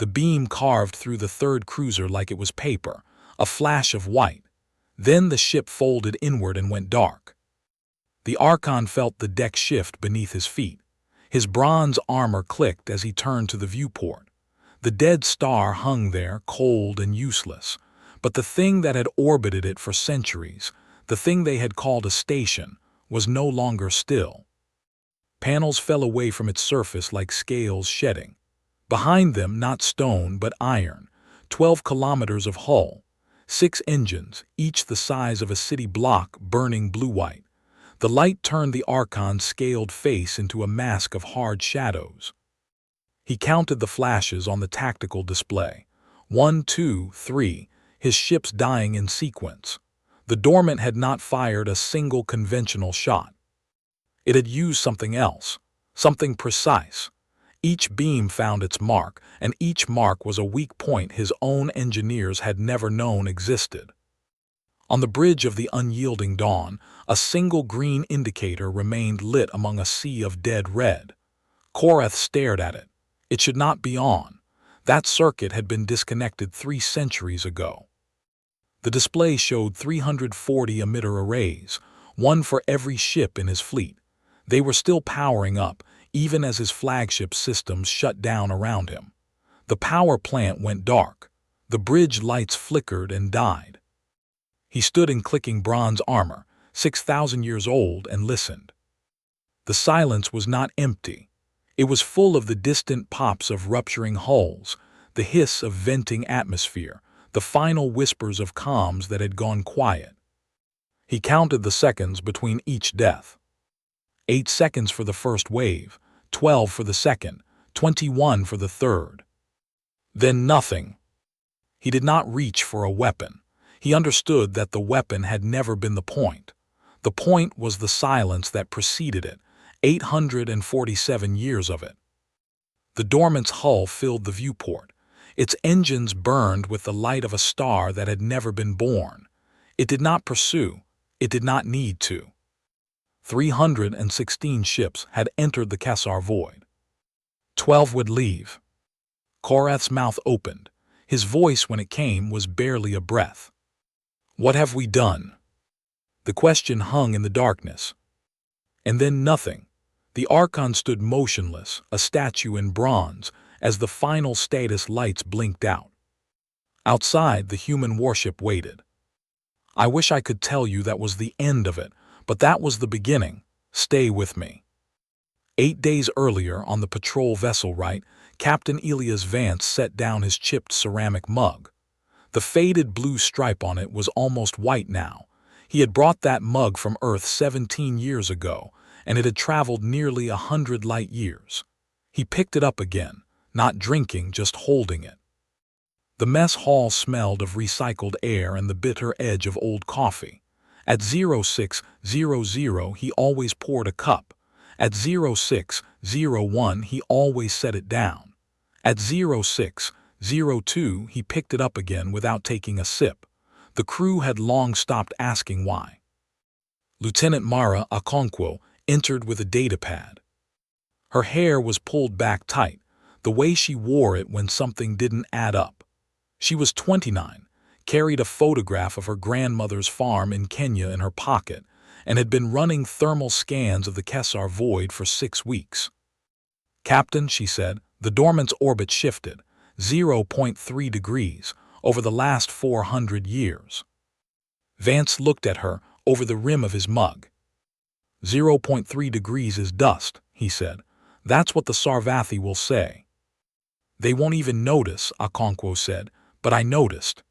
The beam carved through the third cruiser like it was paper, a flash of white. Then the ship folded inward and went dark. The Archon felt the deck shift beneath his feet. His bronze armor clicked as he turned to the viewport. The dead star hung there, cold and useless. But the thing that had orbited it for centuries, the thing they had called a station, was no longer still. Panels fell away from its surface like scales shedding. Behind them, not stone but iron, 12 kilometers of hull, 6 engines, each the size of a city block, burning blue-white. The light turned the Archon's scaled face into a mask of hard shadows. He counted the flashes on the tactical display. 1, 2, 3, his ships dying in sequence. The dormant had not fired a single conventional shot. It had used something else, something precise. Each beam found its mark, and each mark was a weak point his own engineers had never known existed. On the bridge of the unyielding dawn, a single green indicator remained lit among a sea of dead red. Korath stared at it. It should not be on. That circuit had been disconnected 3 centuries ago. The display showed 340 emitter arrays, one for every ship in his fleet. They were still powering up, even as his flagship systems shut down around him. The power plant went dark. The bridge lights flickered and died. He stood in clicking bronze armor, 6,000 years old, and listened. The silence was not empty. It was full of the distant pops of rupturing hulls, the hiss of venting atmosphere, the final whispers of comms that had gone quiet. He counted the seconds between each death. 8 seconds for the first wave, 12 for the second, 21 for the third. Then nothing. He did not reach for a weapon. He understood that the weapon had never been the point. The point was the silence that preceded it, 847 years of it. The dormant's hull filled the viewport. Its engines burned with the light of a star that had never been born. It did not pursue. It did not need to. 316 ships had entered the Kessar void. 12 would leave. Korath's mouth opened. His voice, when it came, was barely a breath. What have we done? The question hung in the darkness. And then nothing. The Archon stood motionless, a statue in bronze, as the final status lights blinked out. Outside, the human warship waited. I wish I could tell you that was the end of it, but that was the beginning. Stay with me. 8 days earlier, on the patrol vessel right, Captain Elias Vance set down his chipped ceramic mug. The faded blue stripe on it was almost white now. He had brought that mug from Earth 17 years ago, and it had traveled nearly 100 light years. He picked it up again, not drinking, just holding it. The mess hall smelled of recycled air and the bitter edge of old coffee. At 0600 he always poured a cup. At 0601 he always set it down. At 0602 he picked it up again without taking a sip. The crew had long stopped asking why. Lieutenant Mara Okonkwo entered with a datapad. Her hair was pulled back tight, the way she wore it when something didn't add up. She was 29, carried a photograph of her grandmother's farm in Kenya in her pocket, and had been running thermal scans of the Kessar void for 6 weeks. Captain, she said, the dormant's orbit shifted, 0.3 degrees, over the last 400 years. Vance looked at her over the rim of his mug. 0.3 degrees is dust, he said. That's what the Sarvathi will say. They won't even notice, Okonkwo said, but I noticed.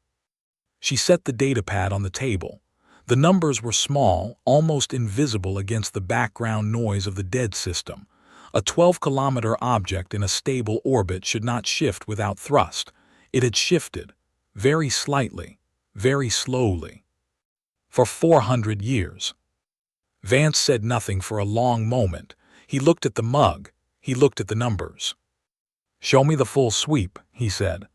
She set the datapad on the table. The numbers were small, almost invisible against the background noise of the dead system. A 12-kilometer object in a stable orbit should not shift without thrust. It had shifted, very slightly, very slowly. For 400 years. Vance said nothing for a long moment. He looked at the mug. He looked at the numbers. Show me the full sweep, he said.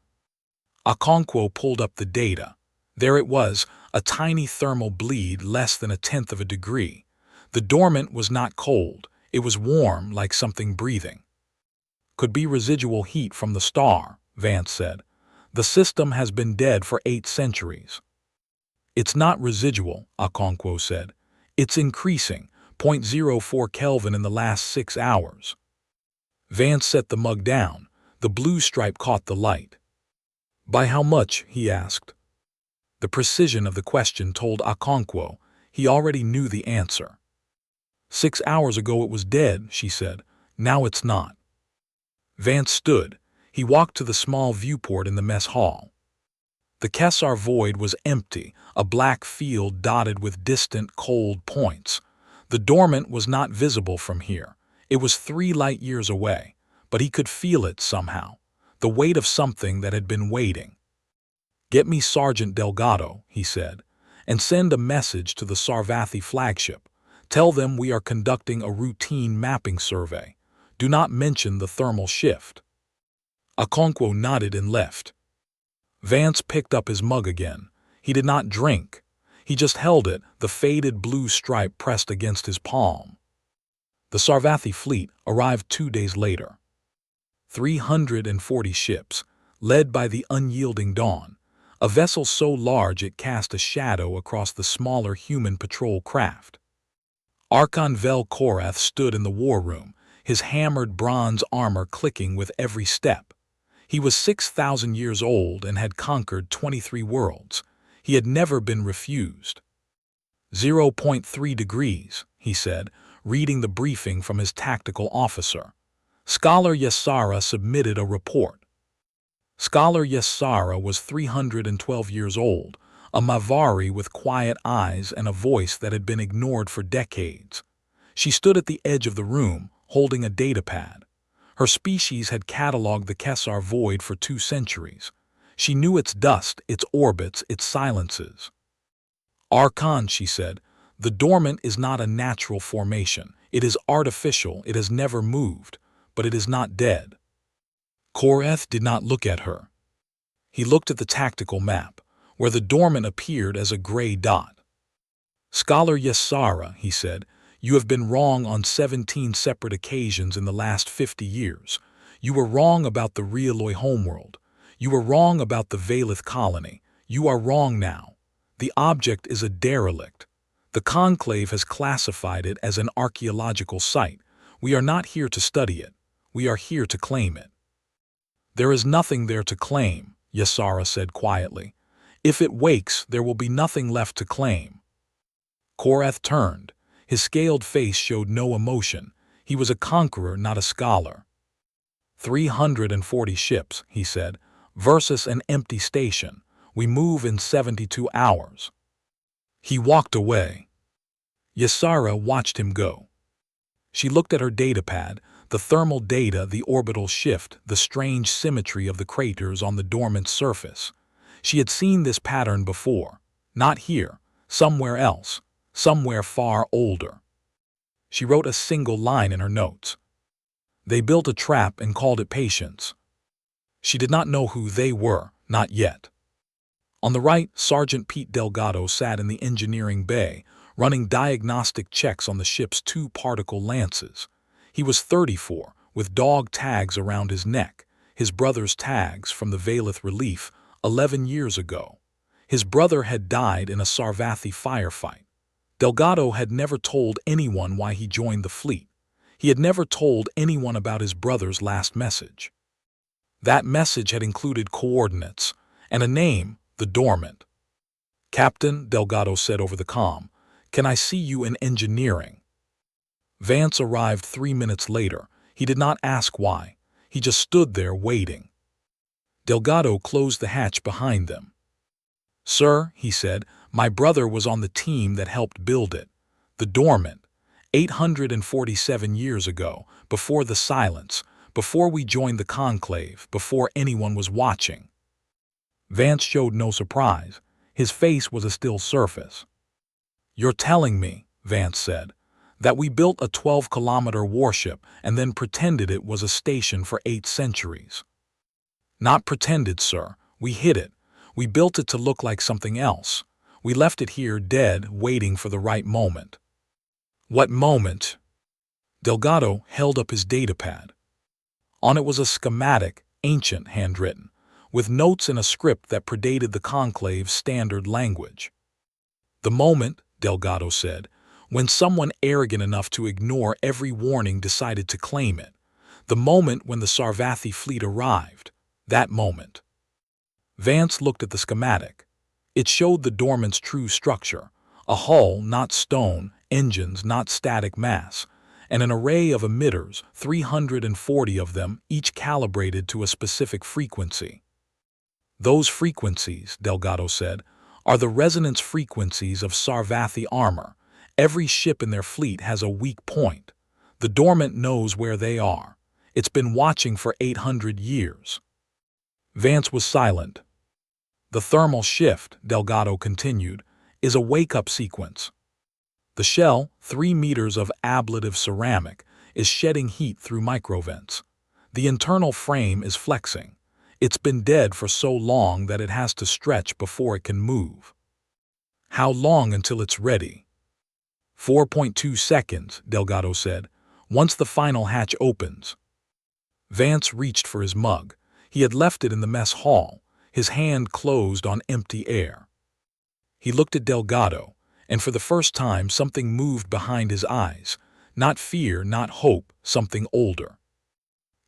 Okonkwo pulled up the data. There it was, a tiny thermal bleed less than 1/10 of a degree. The dormant was not cold. It was warm, like something breathing. Could be residual heat from the star, Vance said. "The system has been dead for 8 centuries." "It's not residual," Okonkwo said. "It's increasing, 0.04 Kelvin in the last 6 hours." Vance set the mug down. The blue stripe caught the light. "By how much?" he asked. The precision of the question told Okonkwo he already knew the answer. "6 hours ago it was dead," she said. "Now it's not." Vance stood. He walked to the small viewport in the mess hall. The Kessar void was empty, a black field dotted with distant, cold points. The dormant was not visible from here. It was 3 light years away, but he could feel it somehow, the weight of something that had been waiting. "Get me Sergeant Delgado," he said, "and send a message to the Sarvathi flagship. Tell them we are conducting a routine mapping survey. Do not mention the thermal shift." Okonkwo nodded and left. Vance picked up his mug again. He did not drink. He just held it, the faded blue stripe pressed against his palm. The Sarvathi fleet arrived 2 days later. 340 ships, led by the unyielding Dawn, a vessel so large it cast a shadow across the smaller human patrol craft. Archon Vel Korath stood in the war room, his hammered bronze armor clicking with every step. He was 6,000 years old and had conquered 23 worlds. He had never been refused. 0.3 degrees, he said, reading the briefing from his tactical officer. Scholar Yasara submitted a report. Scholar Yasara was 312 years old, a Mavari with quiet eyes and a voice that had been ignored for decades. She stood at the edge of the room, holding a datapad. Her species had catalogued the Kessar void for 2 centuries. She knew its dust, its orbits, its silences. "Archon," she said, "the dormant is not a natural formation. It is artificial, it has never moved, but it is not dead." Korath did not look at her. He looked at the tactical map, where the dormant appeared as a gray dot. "Scholar Yasara," he said, "you have been wrong on 17 separate occasions in the last 50 years. You were wrong about the Realoi homeworld. You were wrong about the Valith colony. You are wrong now. The object is a derelict. The Conclave has classified it as an archaeological site. We are not here to study it. We are here to claim it." "There is nothing there to claim," Yasara said quietly. "If it wakes, there will be nothing left to claim." Korath turned. His scaled face showed no emotion. He was a conqueror, not a scholar. 340 ships, he said, versus an empty station. We move in 72 hours. He walked away. Yasara watched him go. She looked at her datapad, the thermal data, the orbital shift, the strange symmetry of the craters on the dormant surface. She had seen this pattern before. Not here, somewhere else, somewhere far older. She wrote a single line in her notes. "They built a trap and called it patience." She did not know who they were, not yet. On the right, Sergeant Pete Delgado sat in the engineering bay, running diagnostic checks on the ship's 2 particle lances. He was 34, with dog tags around his neck, his brother's tags from the Valith relief 11 years ago. His brother had died in a Sarvathi firefight. Delgado had never told anyone why he joined the fleet. He had never told anyone about his brother's last message. That message had included coordinates and a name, the Dormant. "Captain," Delgado said over the comm, "can I see you in engineering?" Vance arrived 3 minutes later. He did not ask why. He just stood there waiting. Delgado closed the hatch behind them. "Sir," he said, "my brother was on the team that helped build it. The Dormant. 847 years ago, before the silence, before we joined the Conclave, before anyone was watching." Vance showed no surprise. His face was a still surface. "You're telling me," Vance said, "that we built a 12-kilometer warship and then pretended it was a station for 8 centuries. "Not pretended, sir. We hid it. We built it to look like something else. We left it here dead, waiting for the right moment." "What moment?" Delgado held up his datapad. On it was a schematic, ancient handwritten, with notes in a script that predated the Conclave's standard language. "The moment," Delgado said, "when someone arrogant enough to ignore every warning decided to claim it. The moment when the Sarvathi fleet arrived. That moment." Vance looked at the schematic. It showed the dormant's true structure: a hull, not stone, engines, not static mass, and an array of emitters, 340 of them, each calibrated to a specific frequency. "Those frequencies," Delgado said, "are the resonance frequencies of Sarvathi armor. Every ship in their fleet has a weak point. The dormant knows where they are. It's been watching for 800 years." Vance was silent. "The thermal shift," Delgado continued, "is a wake-up sequence. The shell, 3 meters of ablative ceramic, is shedding heat through microvents. The internal frame is flexing. It's been dead for so long that it has to stretch before it can move." "How long until it's ready?" 4.2 seconds, Delgado said, "once the final hatch opens." Vance reached for his mug. He had left it in the mess hall. His hand closed on empty air. He looked at Delgado, and for the first time something moved behind his eyes. Not fear, not hope, something older.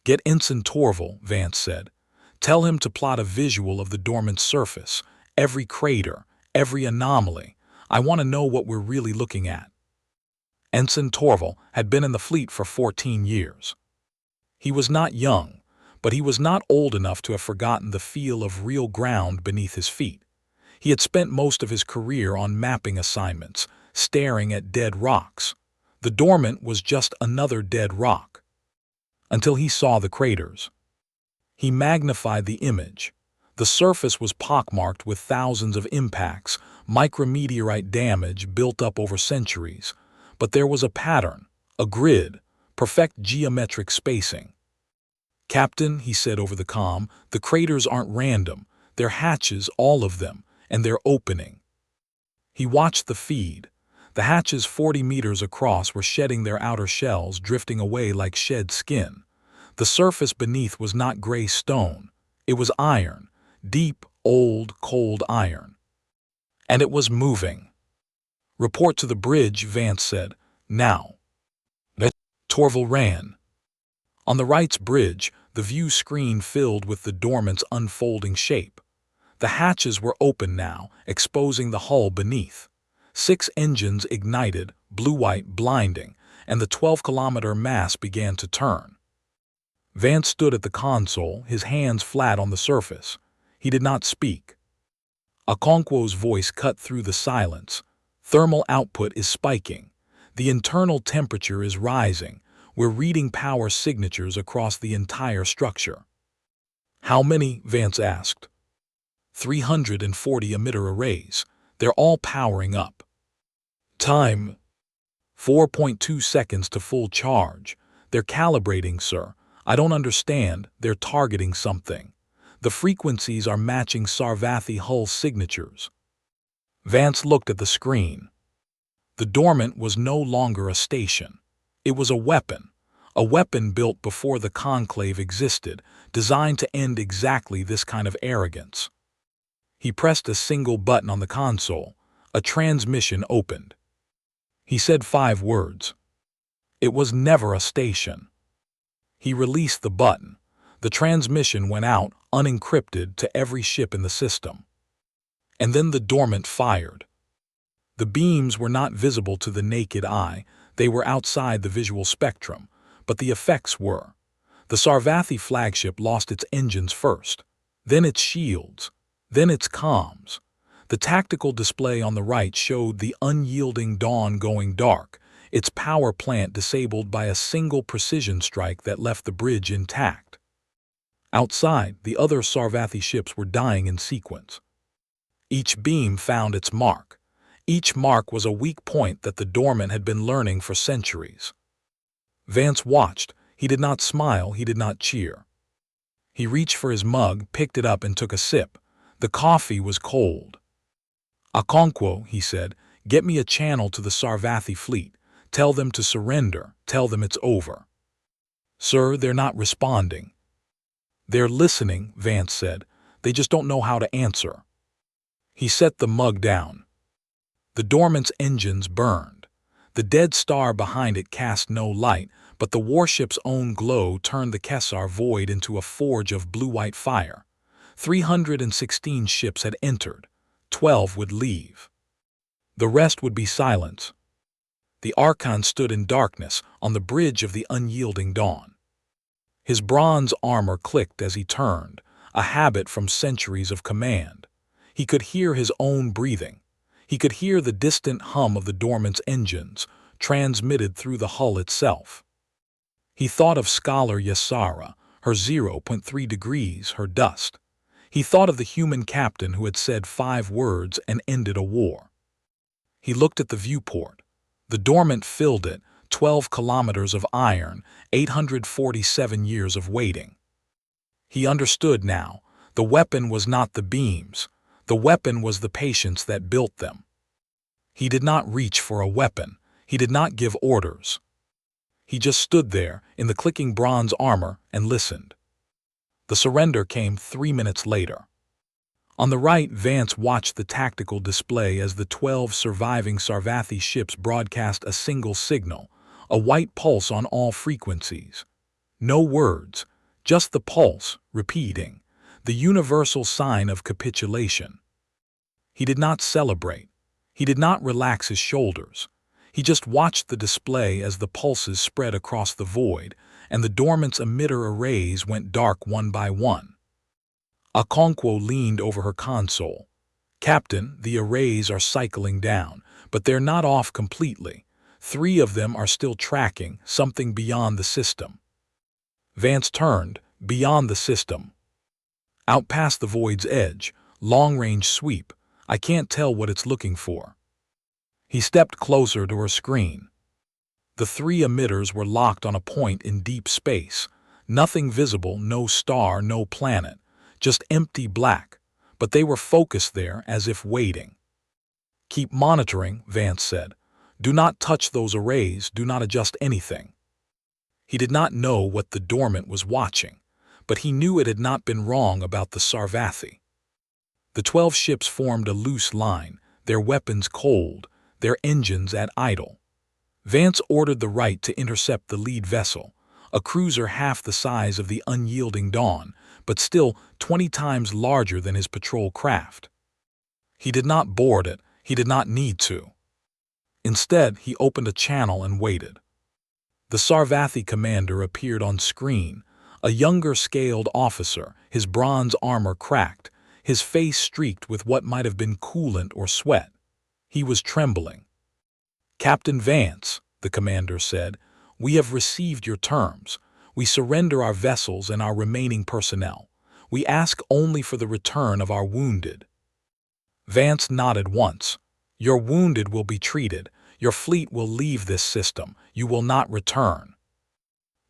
"Get Ensign Torval," Vance said. "Tell him to plot a visual of the dormant surface, every crater, every anomaly. I want to know what we're really looking at." Ensign Torval had been in the fleet for 14 years. He was not young, but he was not old enough to have forgotten the feel of real ground beneath his feet. He had spent most of his career on mapping assignments, staring at dead rocks. The dormant was just another dead rock. Until he saw the craters. He magnified the image. The surface was pockmarked with thousands of impacts, micrometeorite damage built up over centuries. But there was a pattern, a grid, perfect geometric spacing. "Captain," he said over the comm, "the craters aren't random. They're hatches, all of them, and they're opening." He watched the feed. The hatches 40 meters across were shedding their outer shells, drifting away like shed skin. The surface beneath was not gray stone. It was iron, deep, old, cold iron. And it was moving. "Report to the bridge," Vance said. "Now." Torval ran. On the right's bridge, the view screen filled with the dormant's unfolding shape. The hatches were open now, exposing the hull beneath. 6 engines ignited, blue-white blinding, and the 12-kilometer mass began to turn. Vance stood at the console, his hands flat on the surface. He did not speak. Okonkwo's voice cut through the silence. "Thermal output is spiking. The internal temperature is rising. We're reading power signatures across the entire structure." "How many?" Vance asked. 340 emitter arrays. They're all powering up." "Time?" 4.2 seconds to full charge. "They're calibrating, sir. I don't understand. They're targeting something. The frequencies are matching Sarvathi hull signatures." Vance looked at the screen. The dormant was no longer a station. It was a weapon built before the Conclave existed, designed to end exactly this kind of arrogance. He pressed a single button on the console. A transmission opened. He said 5 words. It was never a station. He released the button. The transmission went out, unencrypted, to every ship in the system. And then the dormant fired. The beams were not visible to the naked eye. They were outside the visual spectrum, but the effects were. The Sarvathi flagship lost its engines first, then its shields, then its comms. The tactical display on the right showed the unyielding dawn going dark, its power plant disabled by a single precision strike that left the bridge intact. Outside, the other Sarvathi ships were dying in sequence. Each beam found its mark. Each mark was a weak point that the dormant had been learning for centuries. Vance watched. He did not smile, he did not cheer. He reached for his mug, picked it up, and took a sip. The coffee was cold. "Okonkwo," he said, "get me a channel to the Sarvathi fleet. Tell them to surrender. Tell them it's over." "Sir, they're not responding." They're listening, Vance said. They just don't know how to answer. He set the mug down. The dormant's engines burned. The dead star behind it cast no light, but the warship's own glow turned the Kessar void into a forge of blue-white fire. 316 ships had entered. 12 would leave. The rest would be silence. The Archon stood in darkness on the bridge of the unyielding dawn. His bronze armor clicked as he turned, a habit from centuries of command. He could hear his own breathing. He could hear the distant hum of the dormant's engines, transmitted through the hull itself. He thought of Scholar Yasara, her 0.3 degrees, her dust. He thought of the human captain who had said 5 words and ended a war. He looked at the viewport. The dormant filled it, 12 kilometers of iron, 847 years of waiting. He understood now. The weapon was not the beams. The weapon was the patience that built them. He did not reach for a weapon. He did not give orders. He just stood there in the clicking bronze armor and listened. The surrender came 3 minutes later. On the right, Vance watched the tactical display as the 12 surviving Sarvathi ships broadcast a single signal, a white pulse on all frequencies. No words, just the pulse, repeating, the universal sign of capitulation. He did not celebrate. He did not relax his shoulders. He just watched the display as the pulses spread across the void, and the dormant's emitter arrays went dark one by one. Okonkwo leaned over her console. "Captain, the arrays are cycling down, but they're not off completely. 3 of them are still tracking something beyond the system." Vance turned, beyond the system. Out past the void's edge, long-range sweep. I can't tell what it's looking for. He stepped closer to her screen. The 3 emitters were locked on a point in deep space. Nothing visible, no star, no planet. Just empty black, but they were focused there as if waiting. "Keep monitoring," Vance said. "Do not touch those arrays, do not adjust anything." He did not know what the dormant was watching, but he knew it had not been wrong about the Sarvathi. The 12 ships formed a loose line, their weapons cold, their engines at idle. Vance ordered the right to intercept the lead vessel, a cruiser half the size of the unyielding Dawn, but still 20 times larger than his patrol craft. He did not board it, he did not need to. Instead, he opened a channel and waited. The Sarvathi commander appeared on screen, a younger scaled officer, his bronze armor cracked, his face streaked with what might have been coolant or sweat. He was trembling. "Captain Vance," the commander said, "we have received your terms. We surrender our vessels and our remaining personnel. We ask only for the return of our wounded." Vance nodded once. "Your wounded will be treated. Your fleet will leave this system. You will not return."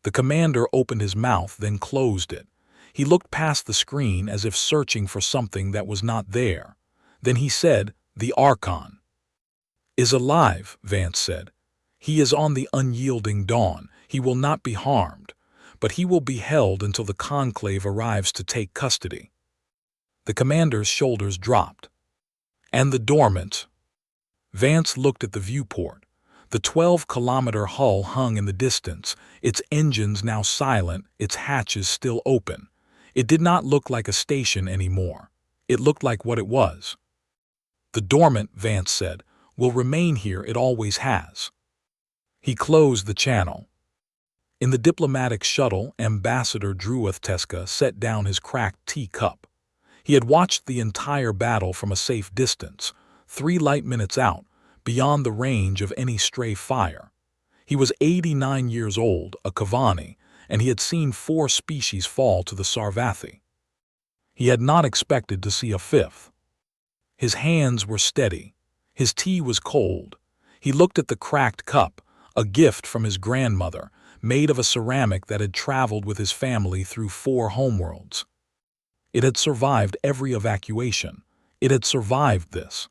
The commander opened his mouth, then closed it. He looked past the screen as if searching for something that was not there. Then he said, "The Archon is alive," Vance said. "He is on the unyielding Dawn. He will not be harmed, but he will be held until the conclave arrives to take custody." The commander's shoulders dropped. "And the dormant?" Vance looked at the viewport. The 12-kilometer hull hung in the distance, its engines now silent, its hatches still open. It did not look like a station anymore. It looked like what it was. "The dormant," Vance said, "will remain here, it always has." He closed the channel. In the diplomatic shuttle, Ambassador Druatheska set down his cracked teacup. He had watched the entire battle from a safe distance, 3 light minutes out, beyond the range of any stray fire. He was 89 years old, a Kavani, and he had seen 4 species fall to the Sarvathi. He had not expected to see a 5th. His hands were steady. His tea was cold. He looked at the cracked cup, a gift from his grandmother, made of a ceramic that had traveled with his family through 4 homeworlds. It had survived every evacuation. It had survived this.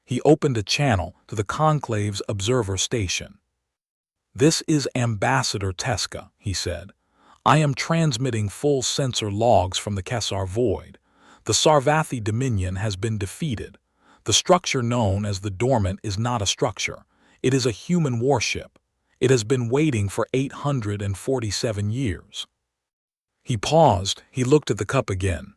He opened a channel to the conclave's observer station. "This is Ambassador Teska," he said. I am transmitting full sensor logs from the Kesar Void. The Sarvathi Dominion has been defeated. The structure known as the Dormant is not a structure. It is a human warship. It has been waiting for 847 years. He paused. He looked at the cup again.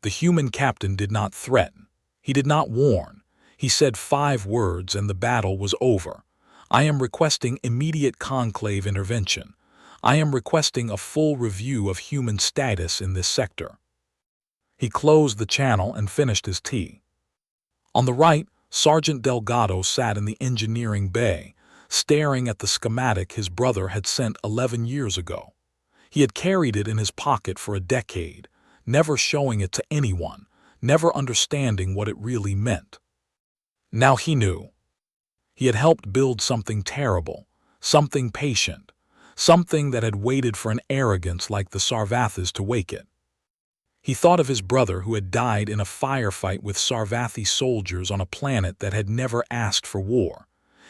The human captain did not threaten. He did not warn. He said 5 words and the battle was over. I am requesting immediate conclave intervention. I am requesting a full review of human status in this sector. He closed the channel and finished his tea. On the right, Sergeant Delgado sat in the engineering bay, staring at the schematic his brother had sent 11 years ago. He had carried it in his pocket for a decade, never showing it to anyone, never understanding what it really meant. Now he knew. He had helped build something terrible, something patient, something that had waited for an arrogance like the Sarvathis to wake it. He thought of his brother who had died in a firefight with Sarvathi soldiers on a planet that had never asked for war.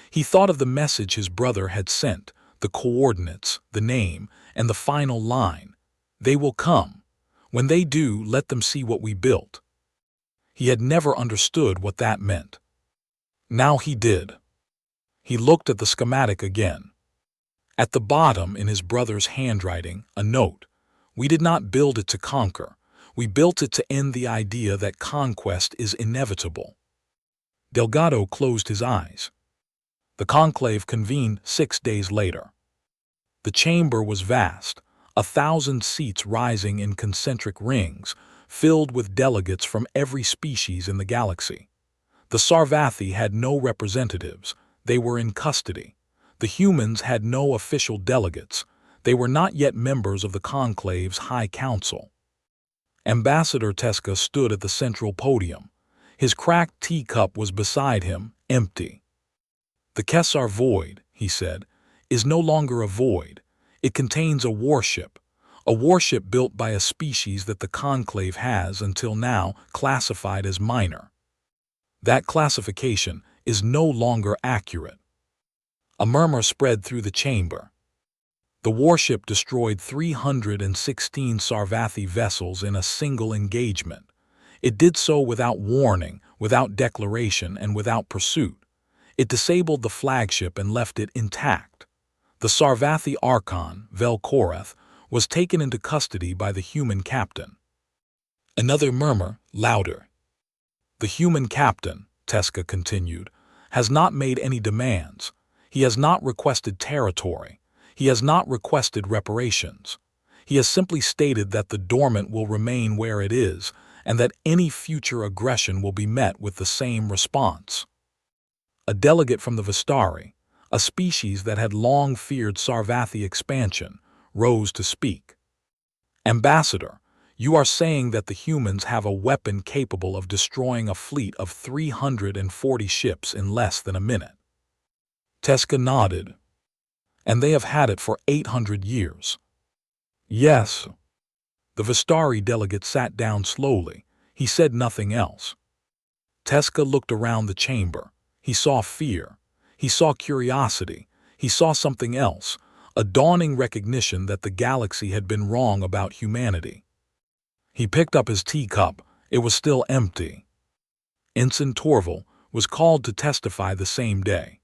He thought of the message his brother had sent, the coordinates, the name, and the final line. They will come. When they do, let them see what we built. He had never understood what that meant. Now he did. He looked at the schematic again. At the bottom, in his brother's handwriting, a note. We did not build it to conquer. We built it to end the idea that conquest is inevitable. Delgado closed his eyes. The conclave convened 6 days later. The chamber was vast, 1,000 seats rising in concentric rings, filled with delegates from every species in the galaxy. The Sarvathi had no representatives. They were in custody. The humans had no official delegates. They were not yet members of the conclave's High Council. Ambassador Teska stood at the central podium. His cracked teacup was beside him, empty. The Kesar Void, he said, is no longer a void. It contains a warship built by a species that the conclave has, until now, classified as minor. That classification is no longer accurate. A murmur spread through the chamber. The warship destroyed 316 Sarvathi vessels in a single engagement. It did so without warning, without declaration, and without pursuit. It disabled the flagship and left it intact. The Sarvathi Archon, Velkorath, was taken into custody by the human captain. Another murmur, louder. The human captain, Teska continued, has not made any demands. He has not requested territory. He has not requested reparations. He has simply stated that the Dormant will remain where it is, and that any future aggression will be met with the same response. A delegate from the Vistari, a species that had long feared Sarvathi expansion, rose to speak. Ambassador, you are saying that the humans have a weapon capable of destroying a fleet of 340 ships in less than a minute. Teska nodded. And they have had it for 800 years. Yes. The Vistari delegate sat down slowly. He said nothing else. Teska looked around the chamber. He saw fear. He saw curiosity. He saw something else, a dawning recognition that the galaxy had been wrong about humanity. He picked up his teacup. It was still empty. Ensign Torval was called to testify the same day.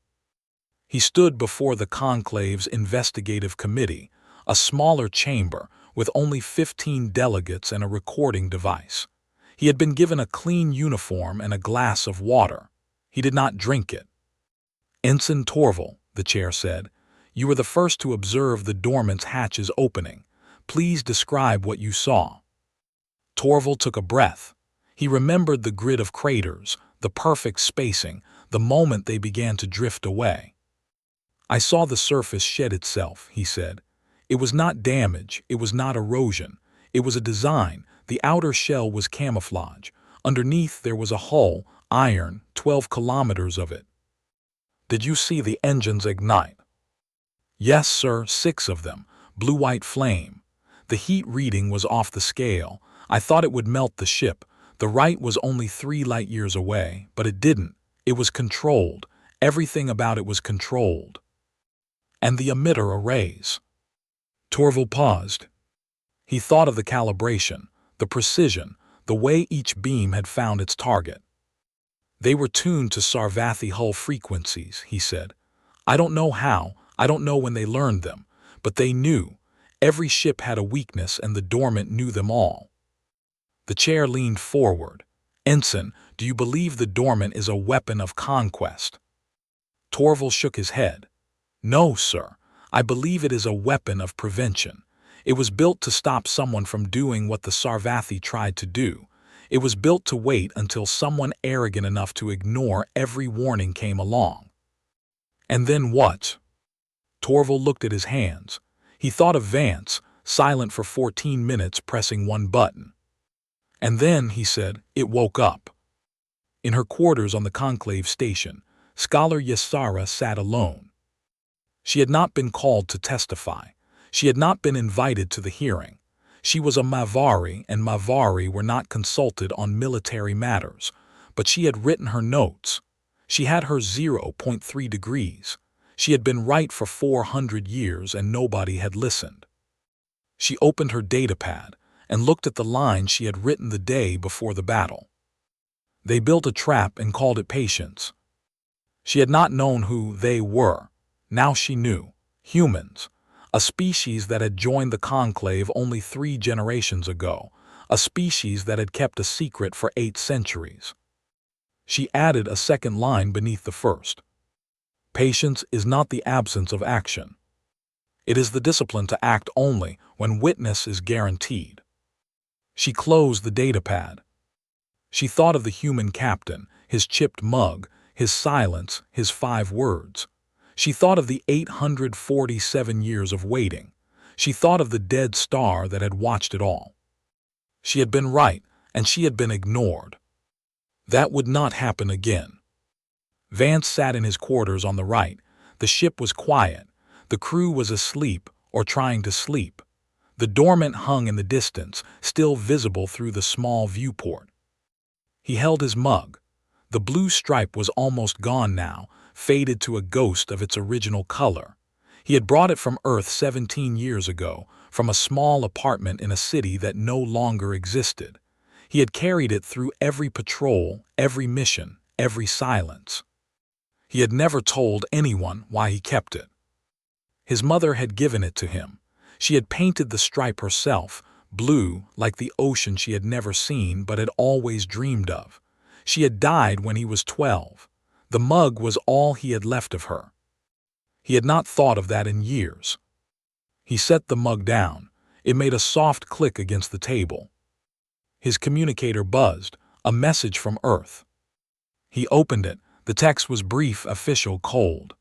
He stood before the conclave's investigative committee, a smaller chamber with only 15 delegates and a recording device. He had been given a clean uniform and a glass of water. He did not drink it. Ensign Torval, the chair said, you were the first to observe the Dormant's hatches opening. Please describe what you saw. Torval took a breath. He remembered the grid of craters, the perfect spacing, the moment they began to drift away. I saw the surface shed itself, he said. It was not damage, it was not erosion. It was a design. The outer shell was camouflage. Underneath there was a hull, iron, 12 kilometers of it. Did you see the engines ignite? Yes, sir, 6 of them, blue-white flame. The heat reading was off the scale. I thought it would melt the ship. The right was only 3 light years away, but it didn't. It was controlled. Everything about it was controlled. And the emitter arrays. Torval paused. He thought of the calibration, the precision, the way each beam had found its target. They were tuned to Sarvathi hull frequencies, he said. I don't know how, I don't know when they learned them, but they knew. Every ship had a weakness and the dormant knew them all. The chair leaned forward. Ensign, do you believe the dormant is a weapon of conquest? Torval shook his head. No, sir. I believe it is a weapon of prevention. It was built to stop someone from doing what the Sarvathi tried to do. It was built to wait until someone arrogant enough to ignore every warning came along. And then what? Torval looked at his hands. He thought of Vance, silent for 14 minutes pressing one button. And then, he said, it woke up. In her quarters on the conclave station, Scholar Yasara sat alone. She had not been called to testify. She had not been invited to the hearing. She was a Mavari, and Mavari were not consulted on military matters, but she had written her notes. She had her 0.3 degrees. She had been right for 400 years and nobody had listened. She opened her datapad and looked at the lines she had written the day before the battle. They built a trap and called it patience. She had not known who they were. Now she knew. Humans. A species that had joined the conclave only 3 generations ago. A species that had kept a secret for 8 centuries. She added a second line beneath the first. Patience is not the absence of action. It is the discipline to act only when witness is guaranteed. She closed the datapad. She thought of the human captain, his chipped mug, his silence, his 5 words. She thought of the 847 years of waiting. She thought of the dead star that had watched it all. She had been right, and she had been ignored. That would not happen again. Vance sat in his quarters on the right. The ship was quiet. The crew was asleep or trying to sleep. The dormant hung in the distance, still visible through the small viewport. He held his mug. The blue stripe was almost gone now, faded to a ghost of its original color. He had brought it from Earth 17 years ago, from a small apartment in a city that no longer existed. He had carried it through every patrol, every mission, every silence. He had never told anyone why he kept it. His mother had given it to him. She had painted the stripe herself, blue like the ocean she had never seen but had always dreamed of. She had died when he was 12. The mug was all he had left of her. He had not thought of that in years. He set the mug down. It made a soft click against the table. His communicator buzzed, a message from Earth. He opened it. The text was brief, official, cold.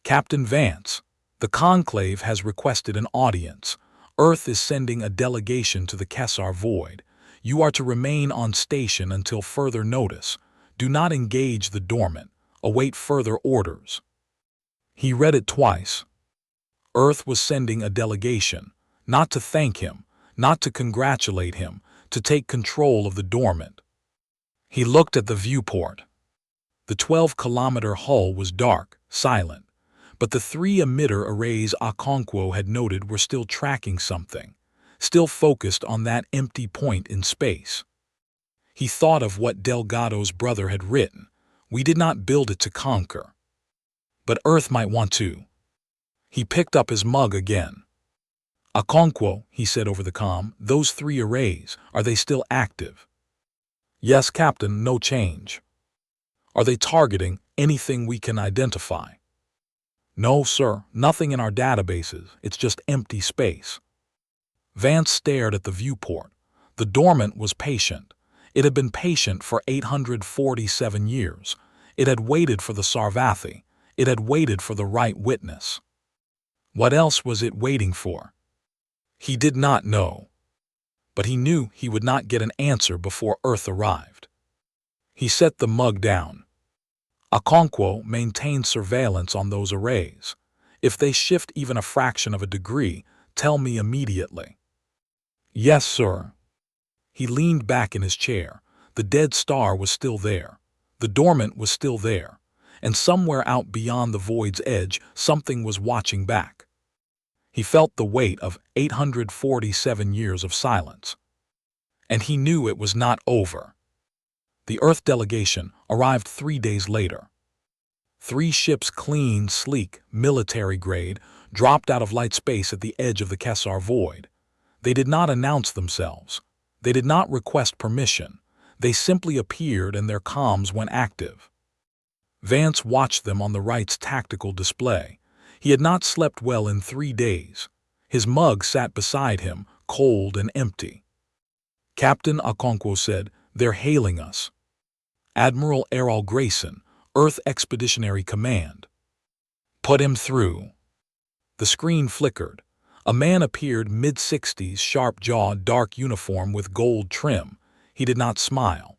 Captain Vance, the conclave has requested an audience. Earth is sending a delegation to the Kessar Void. You are to remain on station until further notice. Do not engage the dormant. Await further orders. He read it twice. Earth was sending a delegation, not to thank him, not to congratulate him, to take control of the dormant. He looked at the viewport. The 12-kilometer hull was dark, silent, but the 3 emitter arrays Okonkwo had noted were still tracking something, still focused on that empty point in space. He thought of what Delgado's brother had written. We did not build it to conquer. But Earth might want to. He picked up his mug again. Okonkwo, he said over the comm, those 3 arrays, are they still active? Yes, Captain, no change. Are they targeting anything we can identify? No, sir, nothing in our databases. It's just empty space. Vance stared at the viewport. The dormant was patient. It had been patient for 847 years. It had waited for the Sarvathi. It had waited for the right witness. What else was it waiting for? He did not know. But he knew he would not get an answer before Earth arrived. He set the mug down. Okonkwo maintained surveillance on those arrays. If they shift even a fraction of a degree, tell me immediately. Yes, sir. He leaned back in his chair. The dead star was still there. The dormant was still there. And somewhere out beyond the void's edge, something was watching back. He felt the weight of 847 years of silence. And he knew it was not over. The Earth delegation arrived 3 days later. 3 ships, clean, sleek, military-grade, dropped out of light space at the edge of the Kessar void. They did not announce themselves. They did not request permission. They simply appeared and their comms went active. Vance watched them on the right's tactical display. He had not slept well in 3 days. His mug sat beside him, cold and empty. Captain Okonkwo said, "They're hailing us." Admiral Errol Grayson, Earth Expeditionary Command. "Put him through." The screen flickered. A man appeared, mid-60s, sharp-jawed, dark uniform with gold trim. He did not smile.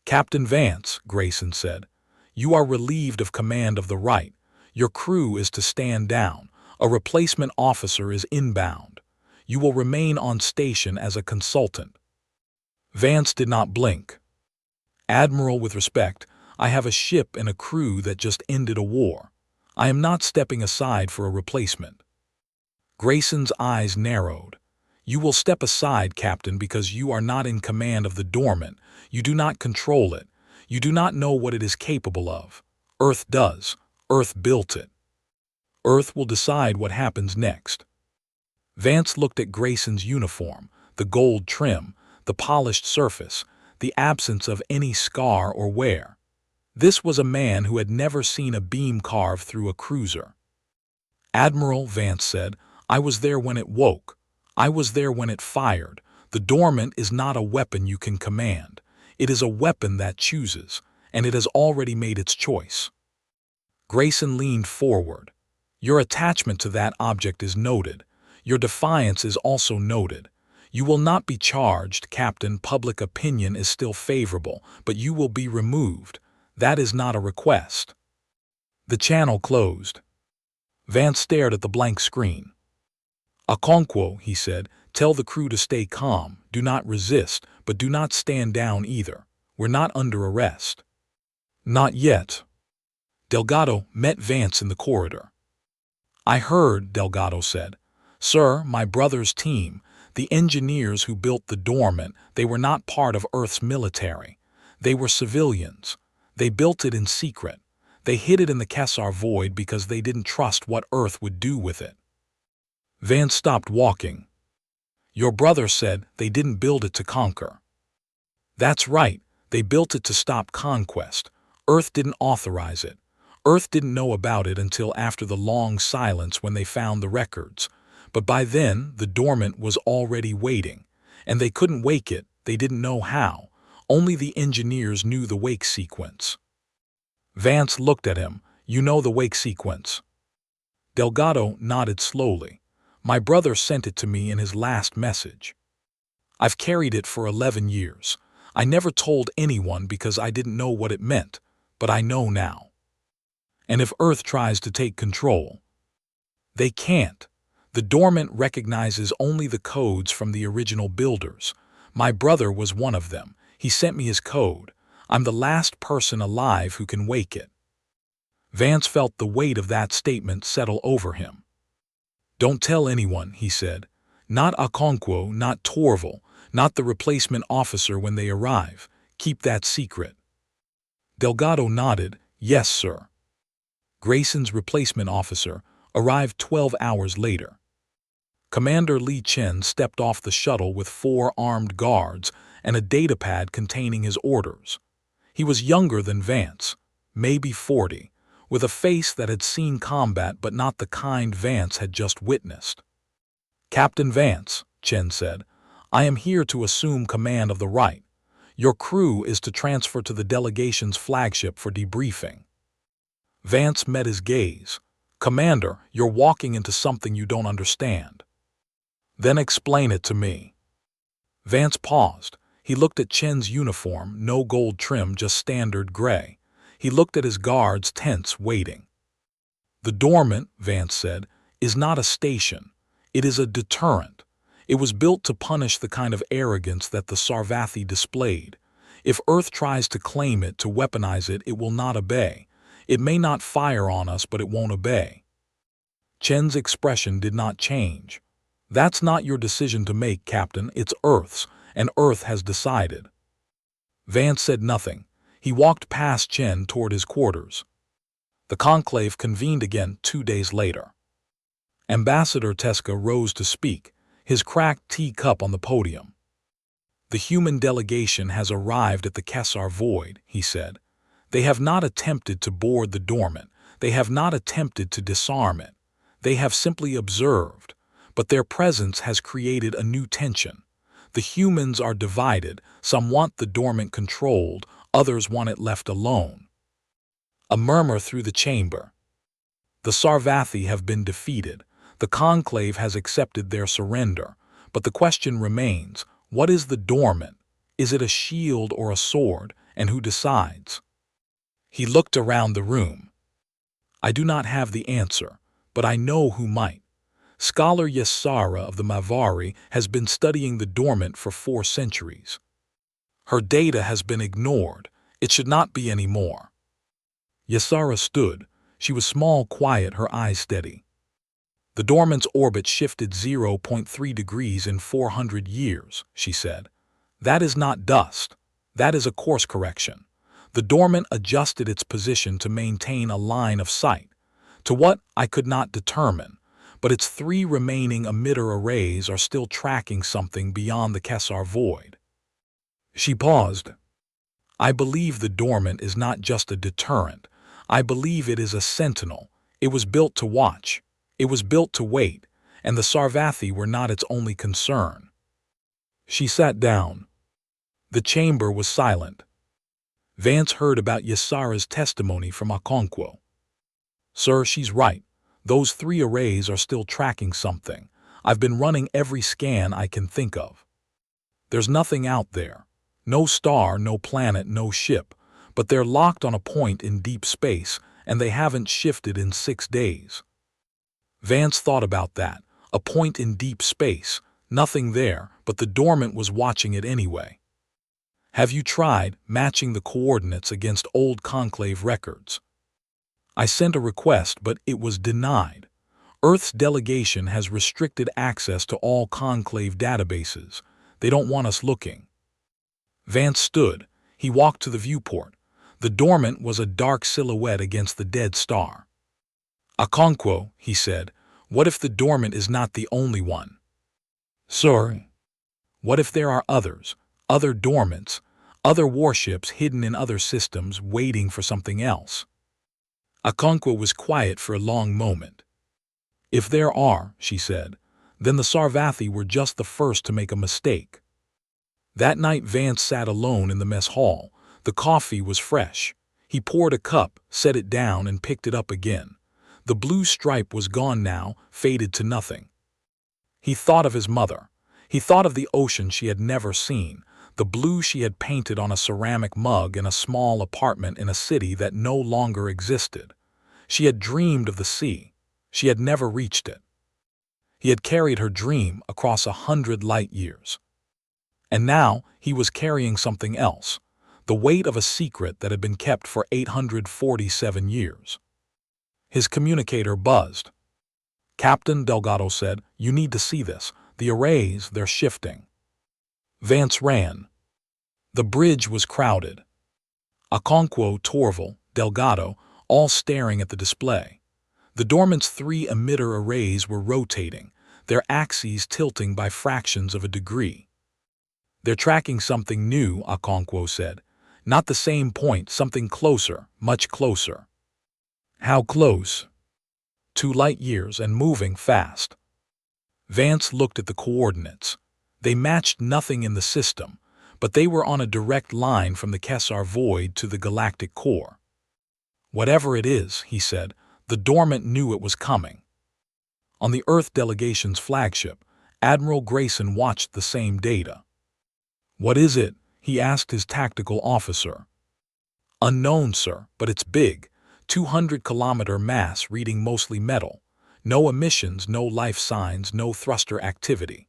"Captain Vance," Grayson said, "you are relieved of command of the right. Your crew is to stand down. A replacement officer is inbound. You will remain on station as a consultant." Vance did not blink. "Admiral, with respect, I have a ship and a crew that just ended a war. I am not stepping aside for a replacement." Grayson's eyes narrowed. "You will step aside, Captain, because you are not in command of the dormant. You do not control it. You do not know what it is capable of. Earth does. Earth built it. Earth will decide what happens next." Vance looked at Grayson's uniform, the gold trim, the polished surface, the absence of any scar or wear. This was a man who had never seen a beam carved through a cruiser. "Admiral," Vance said, "I was there when it woke. I was there when it fired. The dormant is not a weapon you can command. It is a weapon that chooses, and it has already made its choice." Grayson leaned forward. "Your attachment to that object is noted. Your defiance is also noted. You will not be charged, Captain. Public opinion is still favorable, but you will be removed. That is not a request." The channel closed. Vance stared at the blank screen. "Okonkwo," he said, "tell the crew to stay calm. Do not resist, but do not stand down either. We're not under arrest." "Not yet." Delgado met Vance in the corridor. "I heard," Delgado said. "Sir, my brother's team, the engineers who built the dormant, they were not part of Earth's military. They were civilians. They built it in secret. They hid it in the Kessar void because they didn't trust what Earth would do with it." Vance stopped walking. "Your brother said they didn't build it to conquer." "That's right. They built it to stop conquest. Earth didn't authorize it. Earth didn't know about it until after the long silence when they found the records. But by then, the dormant was already waiting. And they couldn't wake it. They didn't know how. Only the engineers knew the wake sequence." Vance looked at him. "You know the wake sequence?" Delgado nodded slowly. "My brother sent it to me in his last message. I've carried it for 11 years. I never told anyone because I didn't know what it meant, but I know now. And if Earth tries to take control, they can't. The dormant recognizes only the codes from the original builders. My brother was one of them. He sent me his code. I'm the last person alive who can wake it." Vance felt the weight of that statement settle over him. "Don't tell anyone," he said. "Not Okonkwo, not Torval, not the replacement officer when they arrive. Keep that secret." Delgado nodded. "Yes, sir." Grayson's replacement officer arrived 12 hours later. Commander Li Chen stepped off the shuttle with 4 armed guards and a datapad containing his orders. He was younger than Vance, maybe 40, with a face that had seen combat but not the kind Vance had just witnessed. "Captain Vance," Chen said, "I am here to assume command of the right. Your crew is to transfer to the delegation's flagship for debriefing." Vance met his gaze. "Commander, you're walking into something you don't understand." "Then explain it to me." Vance paused. He looked at Chen's uniform, no gold trim, just standard gray. He looked at his guards, tense, waiting. "The dormant," Vance said, "is not a station. It is a deterrent. It was built to punish the kind of arrogance that the Sarvathi displayed. If Earth tries to claim it, to weaponize it, it will not obey. It may not fire on us, but it won't obey." Chen's expression did not change. That's not your decision to make, Captain. It's Earth's, and Earth has decided. Vance said nothing. He walked past Chen toward his quarters. The conclave convened again 2 days later. Ambassador Teska rose to speak, his cracked teacup on the podium. The human delegation has arrived at the Kesar Void, he said. They have not attempted to board the dormant. They have not attempted to disarm it. They have simply observed. But their presence has created a new tension. The humans are divided. Some want the dormant controlled, others want it left alone. A murmur through the chamber. The Sarvathi have been defeated. The conclave has accepted their surrender. But the question remains, what is the dormant? Is it a shield or a sword, and who decides? He looked around the room. I do not have the answer, but I know who might. Scholar Yesara of the Mavari has been studying the dormant for 4 centuries. Her data has been ignored. It should not be any more. Yesara stood. She was small, quiet, her eyes steady. The dormant's orbit shifted 0.3 degrees in 400 years, she said. That is not dust. That is a course correction. The dormant adjusted its position to maintain a line of sight. To what, I could not determine, but its 3 remaining emitter arrays are still tracking something beyond the Kesar Void. She paused. I believe the dormant is not just a deterrent. I believe it is a sentinel. It was built to watch. It was built to wait, and the Sarvathi were not its only concern. She sat down. The chamber was silent. Vance heard about Yesara's testimony from Okonkwo. Sir, she's right. Those 3 arrays are still tracking something. I've been running every scan I can think of. There's nothing out there. No star, no planet, no ship. But they're locked on a point in deep space, and they haven't shifted in 6 days. Vance thought about that. A point in deep space. Nothing there, but the dormant was watching it anyway. Have you tried matching the coordinates against old conclave records? I sent a request, but it was denied. Earth's delegation has restricted access to all conclave databases. They don't want us looking. Vance stood. He walked to the viewport. The dormant was a dark silhouette against the dead star. Okonkwo, he said, what if the dormant is not the only one? Sir, what if there are others, other dormants, other warships hidden in other systems waiting for something else? Okonkwo was quiet for a long moment. If there are, she said, then the Sarvathi were just the first to make a mistake. That night Vance sat alone in the mess hall. The coffee was fresh. He poured a cup, set it down, and picked it up again. The blue stripe was gone now, faded to nothing. He thought of his mother. He thought of the ocean she had never seen, the blue she had painted on a ceramic mug in a small apartment in a city that no longer existed. She had dreamed of the sea. She had never reached it. He had carried her dream across 100 light years. And now he was carrying something else, the weight of a secret that had been kept for 847 years. His communicator buzzed. Captain, Delgado said, you need to see this. The arrays, they're shifting. Vance ran. The bridge was crowded. Okonkwo, Torval, Delgado, all staring at the display. The dormant's 3 emitter arrays were rotating, their axes tilting by fractions of a degree. They're tracking something new, Okonkwo said. Not the same point, something closer, much closer. How close? 2 light years and moving fast. Vance looked at the coordinates. They matched nothing in the system, but they were on a direct line from the Kesar Void to the galactic core. Whatever it is, he said, the dormant knew it was coming. On the Earth delegation's flagship, Admiral Grayson watched the same data. What is it? He asked his tactical officer. Unknown, sir, but it's big. 200-kilometer mass reading mostly metal. No emissions, no life signs, no thruster activity.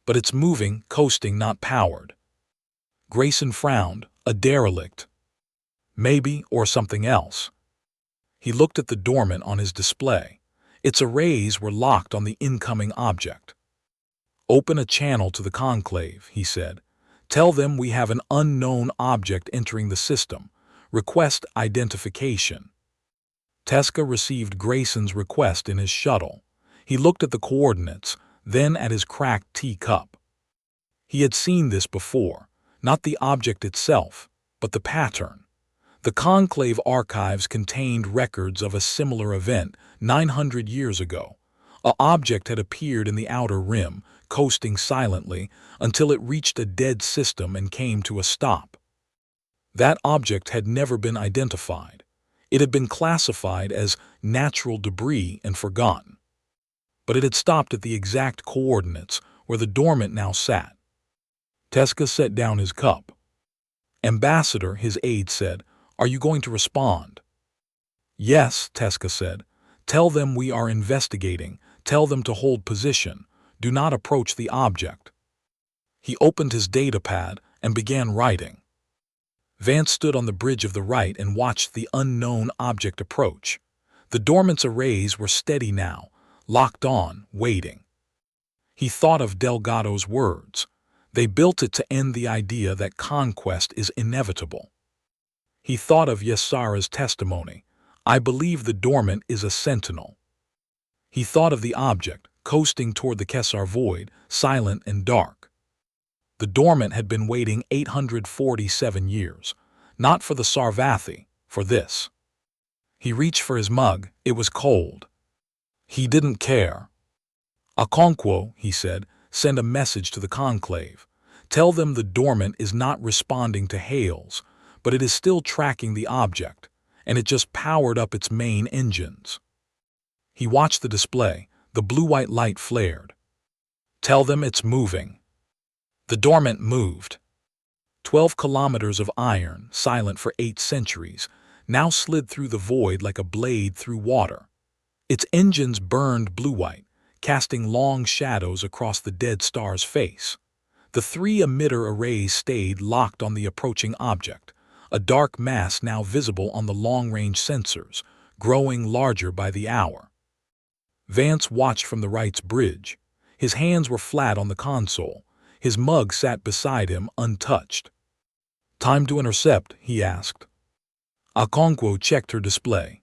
But it's moving, coasting, not powered. Grayson frowned. A derelict. Maybe, or something else. He looked at the dormant on his display. Its arrays were locked on the incoming object. "Open a channel to the conclave," he said. "Tell them we have an unknown object entering the system. Request identification." Teska received Grayson's request in his shuttle. He looked at the coordinates, then at his cracked teacup. He had seen this before, not the object itself, but the pattern. The Conclave archives contained records of a similar event 900 years ago. An object had appeared in the outer rim, coasting silently until it reached a dead system and came to a stop. That object had never been identified. It had been classified as natural debris and forgotten. But it had stopped at the exact coordinates where the dormant now sat. Teska set down his cup. "Ambassador," his aide said, "are you going to respond?" "Yes," Teska said. "Tell them we are investigating. Tell them to hold position. Do not approach the object." He opened his datapad and began writing. Vance stood on the bridge of the right and watched the unknown object approach. The dormant's arrays were steady now, locked on, waiting. He thought of Delgado's words. They built it to end the idea that conquest is inevitable. He thought of Yesara's testimony. "I believe the dormant is a sentinel." He thought of the object, coasting toward the Kesar void, silent and dark. The dormant had been waiting 847 years, not for the Sarvathi, for this. He reached for his mug. It was cold. He didn't care. "Okonkwo," he said, "send a message to the conclave. Tell them the dormant is not responding to hails, but it is still tracking the object, and it just powered up its main engines." He watched the display. The blue-white light flared. "Tell them it's moving." The dormant moved. 12 kilometers of iron, silent for 8 centuries, now slid through the void like a blade through water. Its engines burned blue-white, casting long shadows across the dead star's face. The 3 emitter arrays stayed locked on the approaching object, a dark mass now visible on the long-range sensors, growing larger by the hour. Vance watched from the right's bridge. His hands were flat on the console. His mug sat beside him, untouched. "Time to intercept?" he asked. Okonkwo checked her display.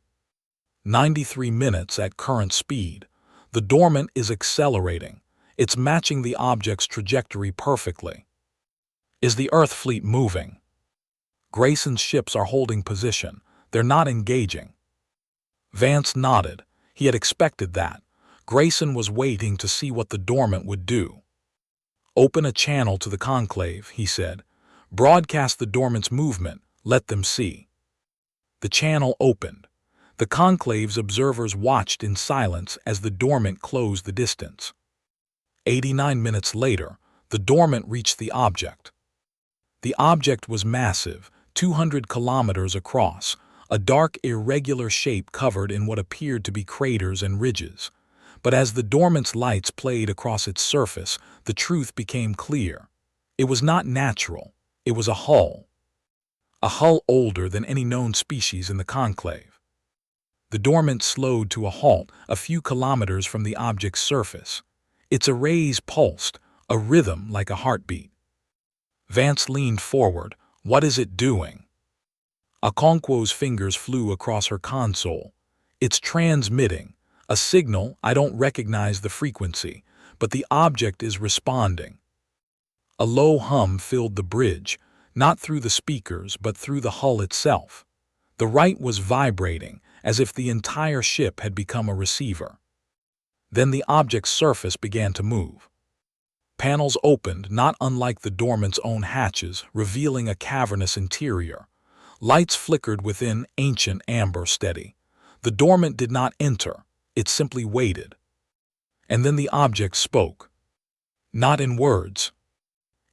93 minutes at current speed. The dormant is accelerating. It's matching the object's trajectory perfectly. "Is the Earth fleet moving?" "Grayson's ships are holding position. They're not engaging." Vance nodded. He had expected that. Grayson was waiting to see what the dormant would do. "Open a channel to the conclave," he said. "Broadcast the dormant's movement. Let them see." The channel opened. The conclave's observers watched in silence as the dormant closed the distance. 89 minutes later, the dormant reached the object. The object was massive, 200 kilometers across, a dark, irregular shape covered in what appeared to be craters and ridges. But as the dormant's lights played across its surface, the truth became clear. It was not natural. It was a hull. A hull older than any known species in the conclave. The dormant slowed to a halt a few kilometers from the object's surface. Its arrays pulsed, a rhythm like a heartbeat. Vance leaned forward. "What is it doing?" Okonkwo's fingers flew across her console. "It's transmitting. A signal. I don't recognize the frequency, but the object is responding." A low hum filled the bridge, not through the speakers but through the hull itself. The right was vibrating, as if the entire ship had become a receiver. Then the object's surface began to move. Panels opened, not unlike the dormant's own hatches, revealing a cavernous interior. Lights flickered within, ancient amber steady. The dormant did not enter. It simply waited. And then the object spoke. Not in words.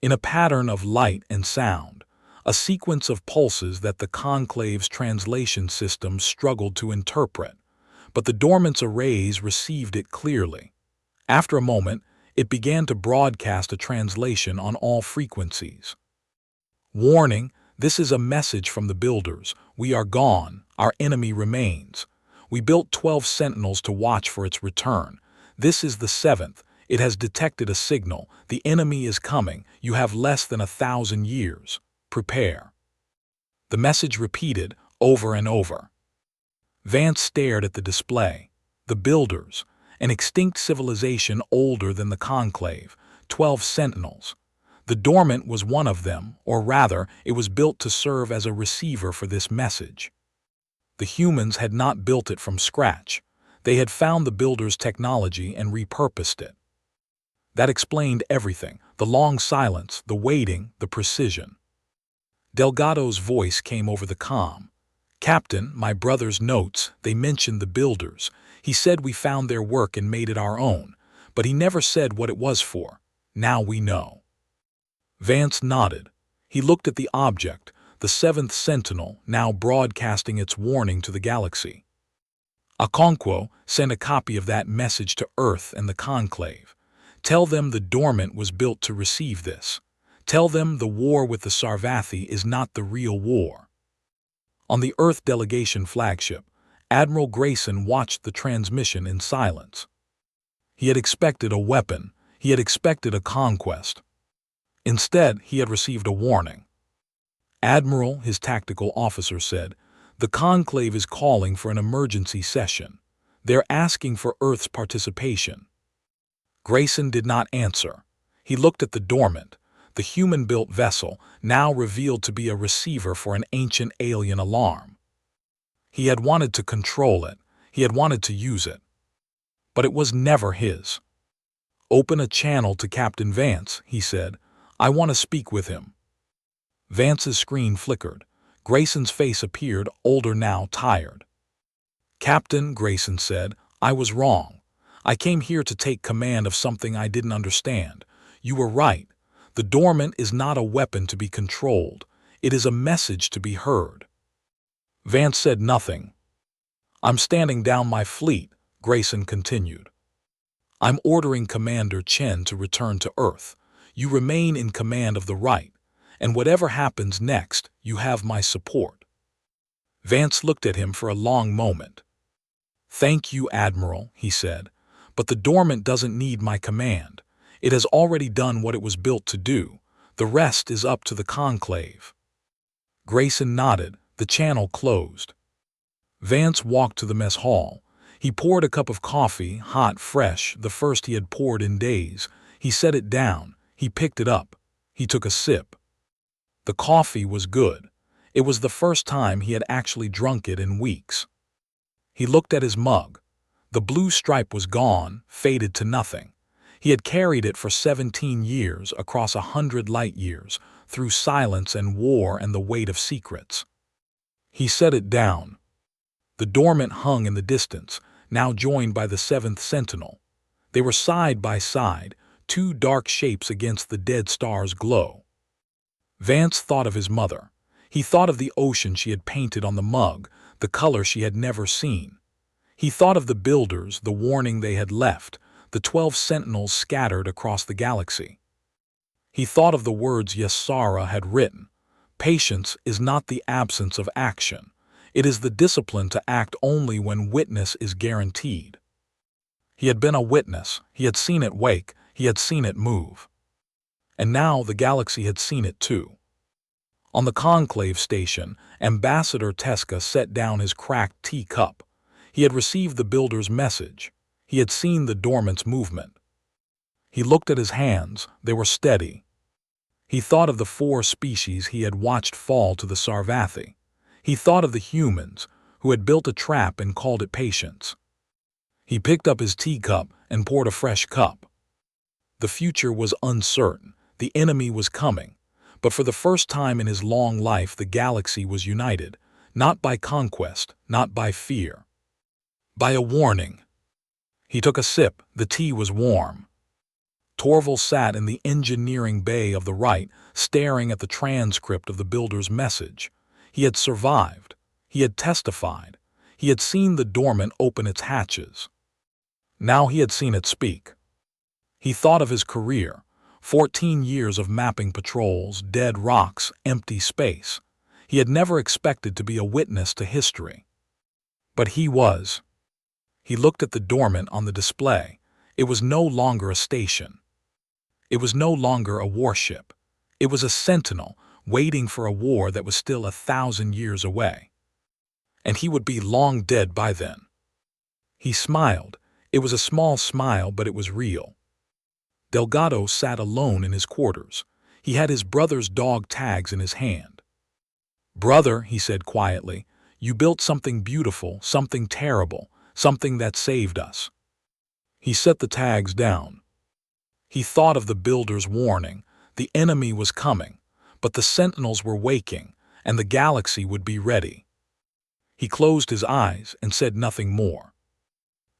In a pattern of light and sound, a sequence of pulses that the conclave's translation system struggled to interpret. But the dormant's arrays received it clearly. After a moment, it began to broadcast a translation on all frequencies. "Warning, this is a message from the builders. We are gone. Our enemy remains. We built 12 sentinels to watch for its return. This is the 7th. It has detected a signal. The enemy is coming. You have less than 1,000 years. Prepare." The message repeated over and over. Vance stared at the display. The Builders, an extinct civilization older than the Conclave, 12 sentinels. The Dormant was one of them, or rather, it was built to serve as a receiver for this message. The humans had not built it from scratch. They had found the Builders' technology and repurposed it. That explained everything: the long silence, the waiting, the precision. Delgado's voice came over the comm. "Captain, my brother's notes, they mentioned the Builders. He said we found their work and made it our own, but he never said what it was for. Now we know." Vance nodded. He looked at the object, the 7th Sentinel, now broadcasting its warning to the galaxy. Okonkwo sent a copy of that message to Earth and the Conclave. "Tell them the Dormant was built to receive this. Tell them the war with the Sarvathi is not the real war." On the Earth delegation flagship, Admiral Grayson watched the transmission in silence. He had expected a weapon. He had expected a conquest. Instead, he had received a warning. "Admiral," his tactical officer said, "the Conclave is calling for an emergency session. They're asking for Earth's participation." Grayson did not answer. He looked at the Dormant, the human-built vessel, now revealed to be a receiver for an ancient alien alarm. He had wanted to control it. He had wanted to use it. But it was never his. "Open a channel to Captain Vance," he said. "I want to speak with him." Vance's screen flickered. Grayson's face appeared, older now, tired. "Captain," Grayson said, "I was wrong. I came here to take command of something I didn't understand. You were right. The Dormant is not a weapon to be controlled. It is a message to be heard." Vance said nothing. "I'm standing down my fleet," Grayson continued. "I'm ordering Commander Chen to return to Earth. You remain in command of the right, and whatever happens next, you have my support." Vance looked at him for a long moment. "Thank you, Admiral," he said, "but the Dormant doesn't need my command. It has already done what it was built to do. The rest is up to the Conclave." Grayson nodded. The channel closed. Vance walked to the mess hall. He poured a cup of coffee, hot, fresh, the first he had poured in days. He set it down. He picked it up. He took a sip. The coffee was good. It was the first time he had actually drunk it in weeks. He looked at his mug. The blue stripe was gone, faded to nothing. He had carried it for 17 years across 100 light years, through silence and war and the weight of secrets. He set it down. The Dormant hung in the distance, now joined by the 7th Sentinel. They were side by side, two dark shapes against the dead star's glow. Vance thought of his mother. He thought of the ocean she had painted on the mug, the color she had never seen. He thought of the Builders, the warning they had left, the 12 sentinels scattered across the galaxy. He thought of the words Yasara had written. "Patience is not the absence of action. It is the discipline to act only when witness is guaranteed." He had been a witness. He had seen it wake. He had seen it move. And now the galaxy had seen it too. On the Conclave station, Ambassador Teska set down his cracked teacup. He had received the Builder's message. He had seen the Dormant's movement. He looked at his hands. They were steady. He thought of the 4 species he had watched fall to the Sarvathi. He thought of the humans, who had built a trap and called it patience. He picked up his teacup and poured a fresh cup. The future was uncertain. The enemy was coming. But for the first time in his long life, the galaxy was united, not by conquest, not by fear. By a warning. He took a sip. The tea was warm. Torval sat in the engineering bay of the right, staring at the transcript of the Builder's message. He had survived. He had testified. He had seen the Dormant open its hatches. Now he had seen it speak. He thought of his career, 14 years of mapping patrols, dead rocks, empty space. He had never expected to be a witness to history. But he was. He looked at the dormant on the display. It was no longer a station. It was no longer a warship. It was a sentinel waiting for a war that was still 1,000 years away. And he would be long dead by then. He smiled. It was a small smile, but it was real. Delgado sat alone in his quarters. He had his brother's dog tags in his hand. "Brother," he said quietly, "you built something beautiful, something terrible, something that saved us." He set the tags down. He thought of the builder's warning. The enemy was coming, but the sentinels were waking, and the galaxy would be ready. He closed his eyes and said nothing more.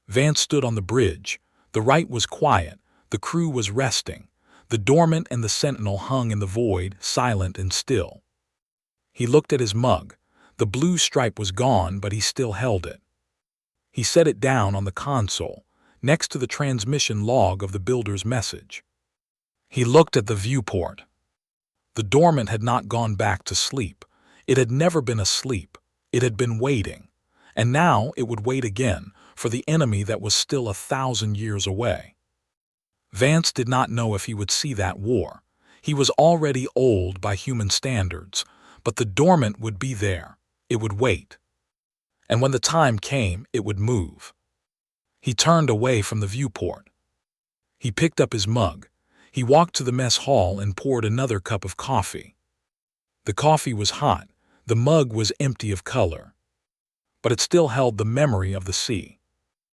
Vance stood on the bridge. The right was quiet. The crew was resting. The dormant and the sentinel hung in the void, silent and still. He looked at his mug. The blue stripe was gone, but he still held it. He set it down on the console, next to the transmission log of the builder's message. He looked at the viewport. The dormant had not gone back to sleep. It had never been asleep. It had been waiting. And now it would wait again for the enemy that was still 1,000 years away. Vance did not know if he would see that war. He was already old by human standards, but the dormant would be there. It would wait. And when the time came, it would move. He turned away from the viewport. He picked up his mug. He walked to the mess hall and poured another cup of coffee. The coffee was hot. The mug was empty of color. But it still held the memory of the sea.